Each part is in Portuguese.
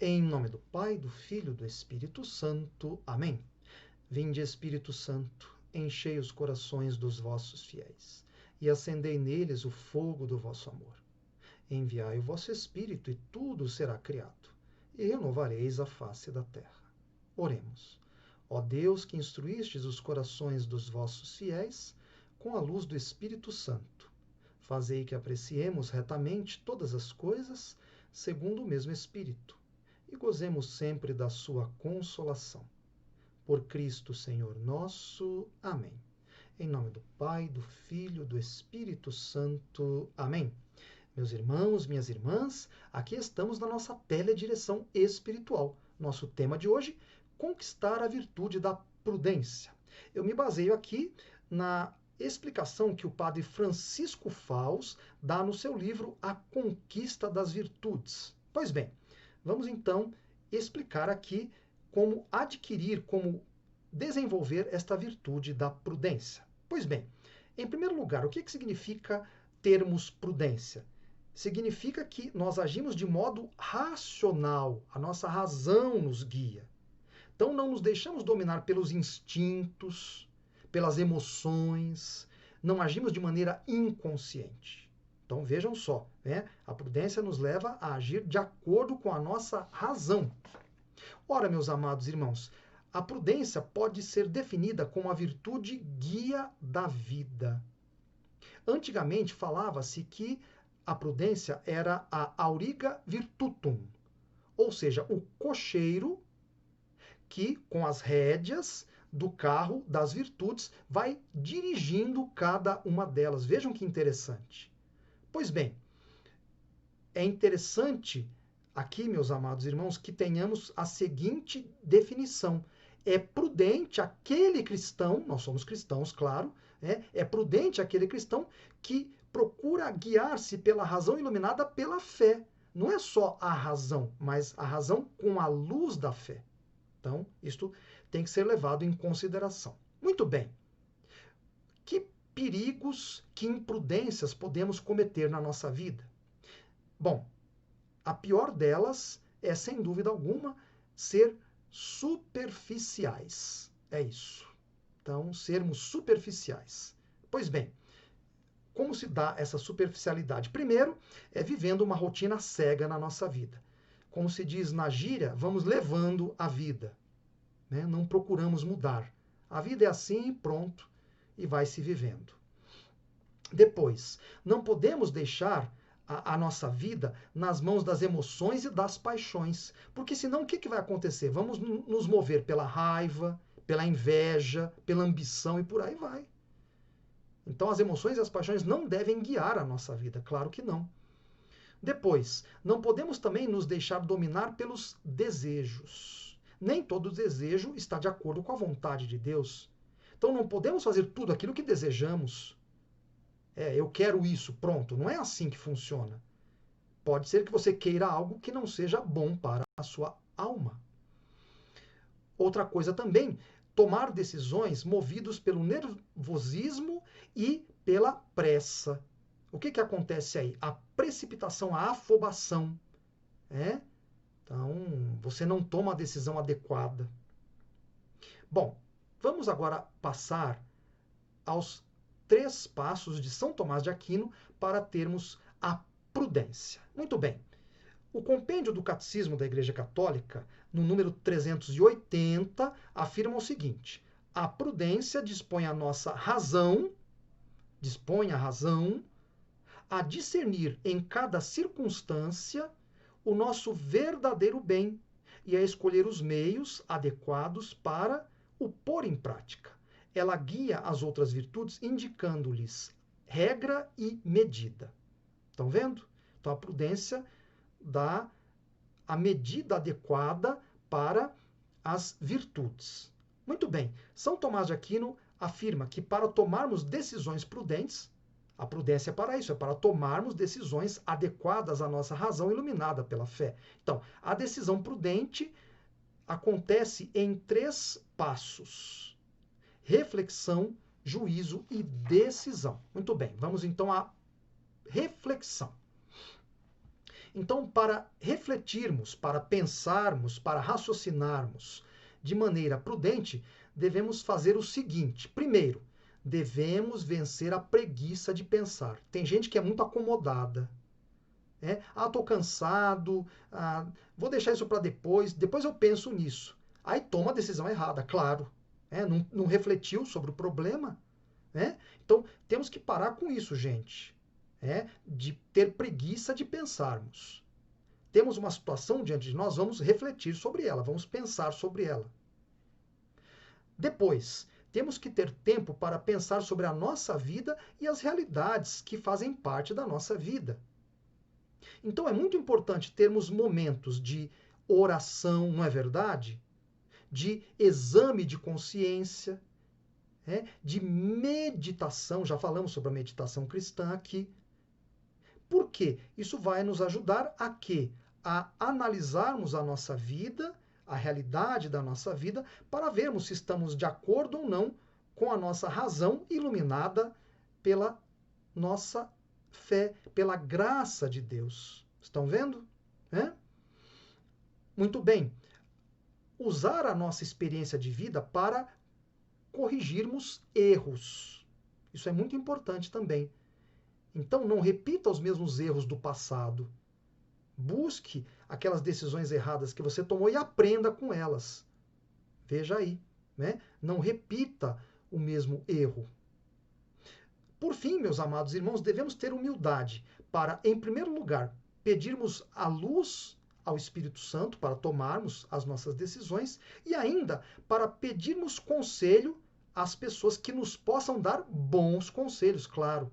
Em nome do Pai, do Filho e do Espírito Santo. Amém. Vinde, Espírito Santo, enchei os corações dos vossos fiéis e acendei neles o fogo do vosso amor. Enviai o vosso Espírito e tudo será criado, e renovareis a face da terra. Oremos. Ó Deus, que instruístes os corações dos vossos fiéis com a luz do Espírito Santo, fazei que apreciemos retamente todas as coisas segundo o mesmo Espírito e gozemos sempre da sua consolação. Por Cristo, Senhor nosso. Amém. Em nome do Pai, do Filho e do Espírito Santo. Amém. Meus irmãos, minhas irmãs, aqui estamos na nossa teledireção espiritual. Nosso tema de hoje, conquistar a virtude da prudência. Eu me baseio aqui na explicação que o padre Francisco Faus dá no seu livro A Conquista das Virtudes. Pois bem, vamos então explicar aqui como adquirir, como desenvolver esta virtude da prudência. Pois bem, em primeiro lugar, o que significa termos prudência? Significa que nós agimos de modo racional, a nossa razão nos guia. Então não nos deixamos dominar pelos instintos, pelas emoções, não agimos de maneira inconsciente. Então vejam só, né? A prudência nos leva a agir de acordo com a nossa razão. Ora, meus amados irmãos, a prudência pode ser definida como a virtude guia da vida. Antigamente falava-se que a prudência era a auriga virtutum, ou seja, o cocheiro que, com as rédeas do carro das virtudes, vai dirigindo cada uma delas. Vejam que interessante. Pois bem, é interessante aqui, meus amados irmãos, que tenhamos a seguinte definição. É prudente aquele cristão, nós somos cristãos, claro, é prudente aquele cristão que procura guiar-se pela razão iluminada pela fé. Não é só a razão, mas a razão com a luz da fé. Então, isto tem que ser levado em consideração. Muito bem. Que perigos, que imprudências podemos cometer na nossa vida? Bom, a pior delas é, sem dúvida alguma, ser superficiais. É isso. Então, sermos superficiais. Pois bem, como se dá essa superficialidade? Primeiro, é vivendo uma rotina cega na nossa vida. Como se diz na gíria, vamos levando a vida. Né? Não procuramos mudar. A vida é assim e pronto, e vai se vivendo. Depois, não podemos deixar a nossa vida nas mãos das emoções e das paixões. Porque senão o que vai acontecer? Vamos nos mover pela raiva, pela inveja, pela ambição e por aí vai. Então as emoções e as paixões não devem guiar a nossa vida, claro que não. Depois, não podemos também nos deixar dominar pelos desejos. Nem todo desejo está de acordo com a vontade de Deus. Então não podemos fazer tudo aquilo que desejamos. Eu quero isso, pronto. Não é assim que funciona. Pode ser que você queira algo que não seja bom para a sua alma. Outra coisa também, tomar decisões movidos pelo nervosismo e pela pressa. O que acontece aí? A precipitação, a afobação. Então, você não toma a decisão adequada. Bom, vamos agora passar aos 3 passos de São Tomás de Aquino para termos a prudência. Muito bem. O compêndio do Catecismo da Igreja Católica, no número 380, afirma o seguinte: a prudência dispõe a razão a discernir em cada circunstância o nosso verdadeiro bem e a escolher os meios adequados para o pôr em prática. Ela guia as outras virtudes indicando-lhes regra e medida. Estão vendo? Então a prudência dá a medida adequada para as virtudes. Muito bem, São Tomás de Aquino afirma que para tomarmos decisões prudentes, a prudência é para isso, é para tomarmos decisões adequadas à nossa razão iluminada pela fé. Então, a decisão prudente acontece em 3 passos: reflexão, juízo e decisão. Muito bem, vamos então à reflexão. Então, para refletirmos, para pensarmos, para raciocinarmos de maneira prudente, devemos fazer o seguinte. Primeiro, devemos vencer a preguiça de pensar. Tem gente que é muito acomodada. Estou cansado, vou deixar isso para depois eu penso nisso. Aí toma a decisão errada, claro. Não refletiu sobre o problema. Então, temos que parar com isso, gente. De ter preguiça de pensarmos. Temos uma situação diante de nós, vamos refletir sobre ela, vamos pensar sobre ela. Depois, temos que ter tempo para pensar sobre a nossa vida e as realidades que fazem parte da nossa vida. Então é muito importante termos momentos de oração, não é verdade? De exame de consciência, de meditação, já falamos sobre a meditação cristã aqui. Por quê? Isso vai nos ajudar a quê? A analisarmos a nossa vida, a realidade da nossa vida, para vermos se estamos de acordo ou não com a nossa razão iluminada pela nossa fé, pela graça de Deus. Estão vendo? Muito bem. Usar a nossa experiência de vida para corrigirmos erros. Isso é muito importante também. Então, não repita os mesmos erros do passado. Busque aquelas decisões erradas que você tomou e aprenda com elas. Veja aí. Não repita o mesmo erro. Por fim, meus amados irmãos, devemos ter humildade para, em primeiro lugar, pedirmos a luz ao Espírito Santo para tomarmos as nossas decisões e ainda para pedirmos conselho às pessoas que nos possam dar bons conselhos, claro.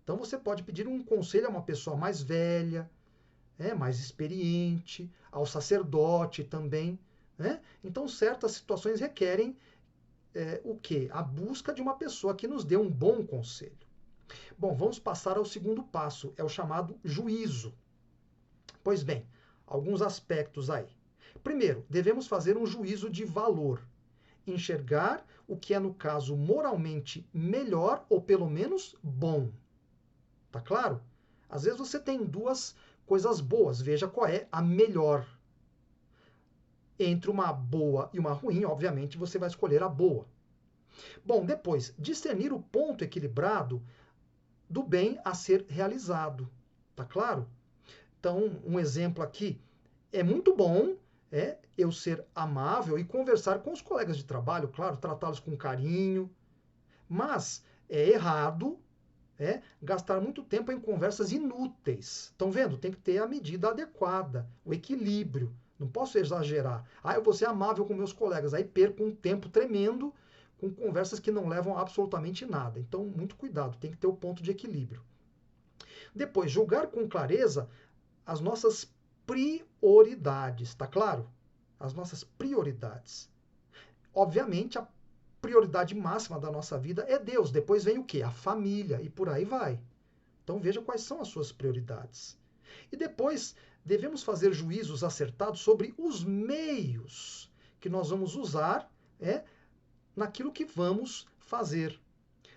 Então você pode pedir um conselho a uma pessoa mais velha, mais experiente, ao sacerdote também. Então certas situações requerem o quê? A busca de uma pessoa que nos dê um bom conselho. Bom, vamos passar ao segundo passo, é o chamado juízo. Pois bem, alguns aspectos aí. Primeiro, devemos fazer um juízo de valor. Enxergar o que é, no caso, moralmente melhor ou pelo menos bom. Tá claro? Às vezes você tem duas coisas boas, veja qual é a melhor. Entre uma boa e uma ruim, obviamente, você vai escolher a boa. Bom, depois, discernir o ponto equilibrado do bem a ser realizado. Tá claro? Então, um exemplo aqui, é muito bom eu ser amável e conversar com os colegas de trabalho, claro, tratá-los com carinho, mas é errado gastar muito tempo em conversas inúteis. Estão vendo? Tem que ter a medida adequada, o equilíbrio. Não posso exagerar. Eu vou ser amável com meus colegas, aí perco um tempo tremendo com conversas que não levam a absolutamente nada. Então, muito cuidado, tem que ter o ponto de equilíbrio. Depois, julgar com clareza as nossas prioridades, tá claro? As nossas prioridades. Obviamente, a prioridade máxima da nossa vida é Deus. Depois vem o quê? A família e por aí vai. Então veja quais são as suas prioridades. E depois devemos fazer juízos acertados sobre os meios que nós vamos usar naquilo que vamos fazer.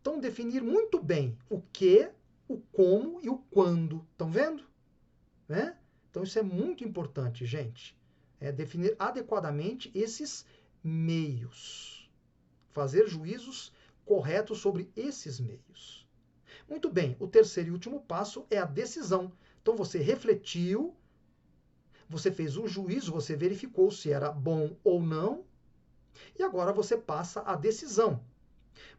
Então definir muito bem o que, o como e o quando. Estão vendo? Então isso é muito importante, gente. Definir adequadamente esses meios. Fazer juízos corretos sobre esses meios. Muito bem, o terceiro e último passo é a decisão. Então você refletiu, você fez um juízo, você verificou se era bom ou não, e agora você passa a decisão.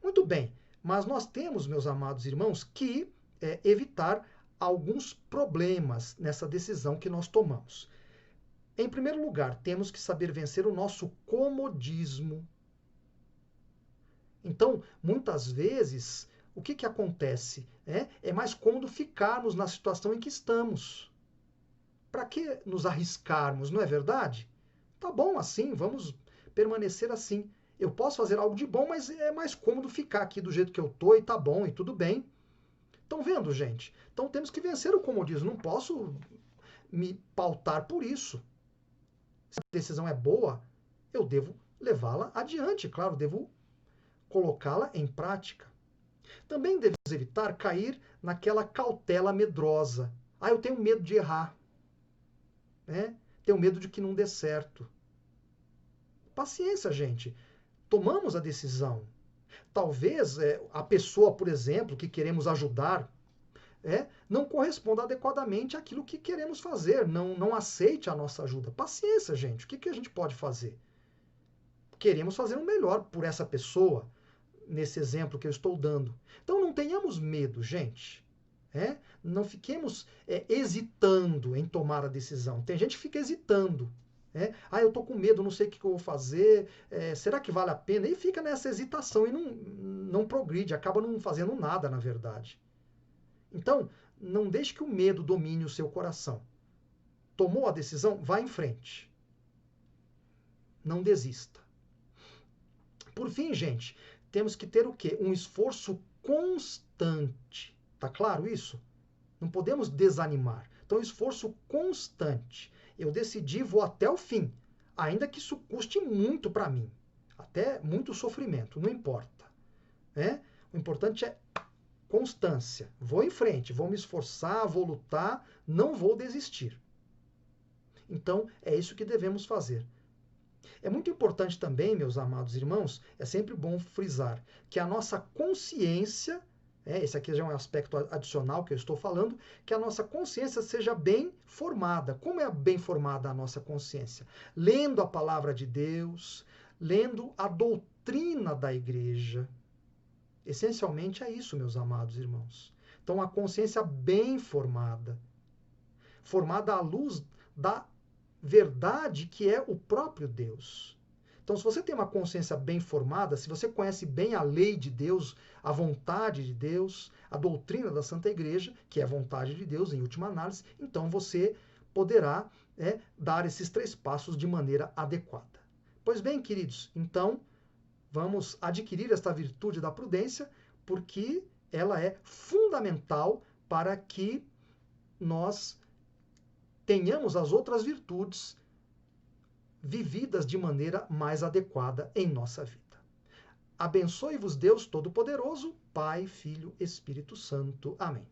Muito bem, mas nós temos, meus amados irmãos, que evitar alguns problemas nessa decisão que nós tomamos. Em primeiro lugar, temos que saber vencer o nosso comodismo. Então, muitas vezes, o que acontece? É mais cômodo ficarmos na situação em que estamos. Para que nos arriscarmos, não é verdade? Tá bom assim, vamos permanecer assim. Eu posso fazer algo de bom, mas é mais cômodo ficar aqui do jeito que eu tô e tá bom e tudo bem. Estão vendo, gente? Então temos que vencer o comodismo. Não posso me pautar por isso. Se a decisão é boa, eu devo levá-la adiante, claro, devo colocá-la em prática. Também devemos evitar cair naquela cautela medrosa. Eu tenho medo de errar. né? Tenho medo de que não dê certo. Paciência, gente. Tomamos a decisão. Talvez a pessoa, por exemplo, que queremos ajudar, não corresponda adequadamente àquilo que queremos fazer, não aceite a nossa ajuda. Paciência, gente. O que a gente pode fazer? Queremos fazer o melhor por essa pessoa, nesse exemplo que eu estou dando. Então não tenhamos medo, gente. Não fiquemos hesitando em tomar a decisão. Tem gente que fica hesitando. Eu tô com medo, não sei o que eu vou fazer, será que vale a pena? E fica nessa hesitação e não progride, acaba não fazendo nada, na verdade. Então, não deixe que o medo domine o seu coração. Tomou a decisão? Vá em frente. Não desista. Por fim, gente, temos que ter o quê? Um esforço constante. Tá claro isso? Não podemos desanimar. Então, esforço constante. Eu decidi, vou até o fim, ainda que isso custe muito para mim, até muito sofrimento, não importa. O importante é constância. Vou em frente, vou me esforçar, vou lutar, não vou desistir. Então, é isso que devemos fazer. É muito importante também, meus amados irmãos, é sempre bom frisar que a nossa consciência, esse aqui já é um aspecto adicional que eu estou falando, que a nossa consciência seja bem formada. Como é bem formada a nossa consciência? Lendo a palavra de Deus, lendo a doutrina da igreja. Essencialmente é isso, meus amados irmãos. Então, a consciência bem formada, formada à luz da verdade que é o próprio Deus. Então, se você tem uma consciência bem formada, se você conhece bem a lei de Deus, a vontade de Deus, a doutrina da Santa Igreja, que é a vontade de Deus em última análise, então você poderá dar esses 3 passos de maneira adequada. Pois bem, queridos, então vamos adquirir esta virtude da prudência, porque ela é fundamental para que nós tenhamos as outras virtudes vividas de maneira mais adequada em nossa vida. Abençoe-vos Deus Todo-Poderoso, Pai, Filho, Espírito Santo. Amém.